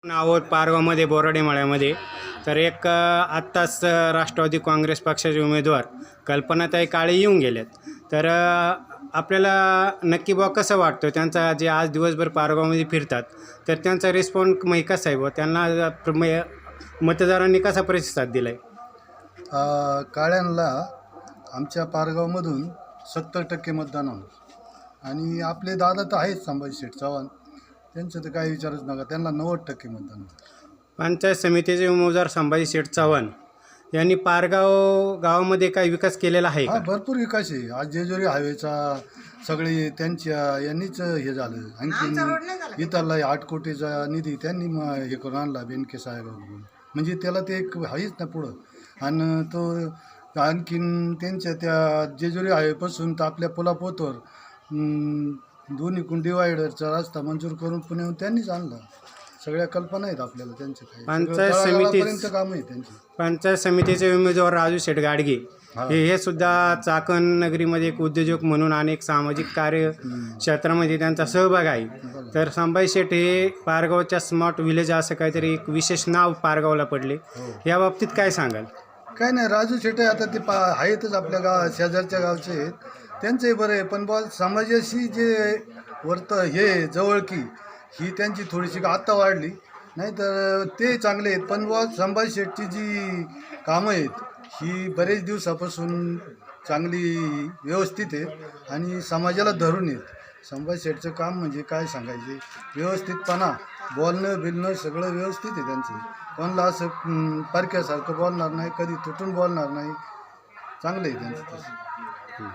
आहोत पारगावमध्ये बोराडे मळ्यामध्ये. तर एक आत्ताच राष्ट्रवादी काँग्रेस पक्षाचे उमेदवार कल्पनाताई काळे येऊन गेल्यात. तर आपल्याला नक्की बुवा कसं वाटतं त्यांचा जे आज दिवसभर पारगावमध्ये फिरतात तर त्यांचा रिस्पॉन्स मग कसा आहे बुवा, त्यांना मतदारांनी कसा प्रतिसाद दिला आहे? काळ्यांना आमच्या पारगावमधून 70% मतदान होणार आणि आपले दादा तर आहेच संभाजी शेठ चव्हाण, त्यांचं तर काही विचारच नका, त्यांना 90% मतदान होणार. पंचायत समितीचे उमेदवार संभाजी शेठ चव्हाण यांनी पारगाव गावामध्ये काही विकास केलेला आहे का? भरपूर विकास आहे. आज जेजुरी हायवेचा सगळे त्यांच्या यांनीच हे झालं. आणखी इतरला 8 कोटीचा निधी त्यांनी हे करून आणला बेनके साहेबांकडून. म्हणजे त्याला ते एक आहेच ना पुढं. आणि तो आणखीन त्यांच्या त्या जेजुरी हायवेपासून तर आपल्या पुलापोतवर दोन्हीकडून डिवायडरचा रस्ता मंजूर करून पुण्याहून त्यांनीच आणला. सगळ्या कल्पना आहेत आपल्याला त्यांच्या काही. पंचायत समितीचे उमेदवार राजू शेठ गाडगे हे सुद्धा चाकण नगरीमध्ये एक उद्योजक म्हणून अनेक सामाजिक कार्य क्षेत्रामध्ये त्यांचा सहभाग आहे. तर संभाजी शेठ हे पारगावच्या स्मार्ट विलेज असं काहीतरी एक विशेष नाव पारगावला पडले. या बाबतीत काय सांगाल? काय नाही, राजू शेटे आता ते आहेतच आपल्या शेजारच्या गावचे आहेत, त्यांचंही बरं आहे. पण बा समाजाशी जे हे जवळकी ही त्यांची थोडीशी आत्ता वाढली, नाही तर ते चांगले आहेत. पण बा संभाजी शेठची जी कामं आहेत ही बरेच दिवसापासून चांगली व्यवस्थित आहेत आणि समाजाला धरून आहेत. संभाजी शेठचं काम म्हणजे काय सांगायचे, व्यवस्थितपणा, बोलणं बिलणं सगळं व्यवस्थित आहे त्यांचं. कोणाला असं पारख्यासारखं बोलणार नाही, कधी तुटून बोलणार नाही, चांगलं आहे त्यांचं तसं.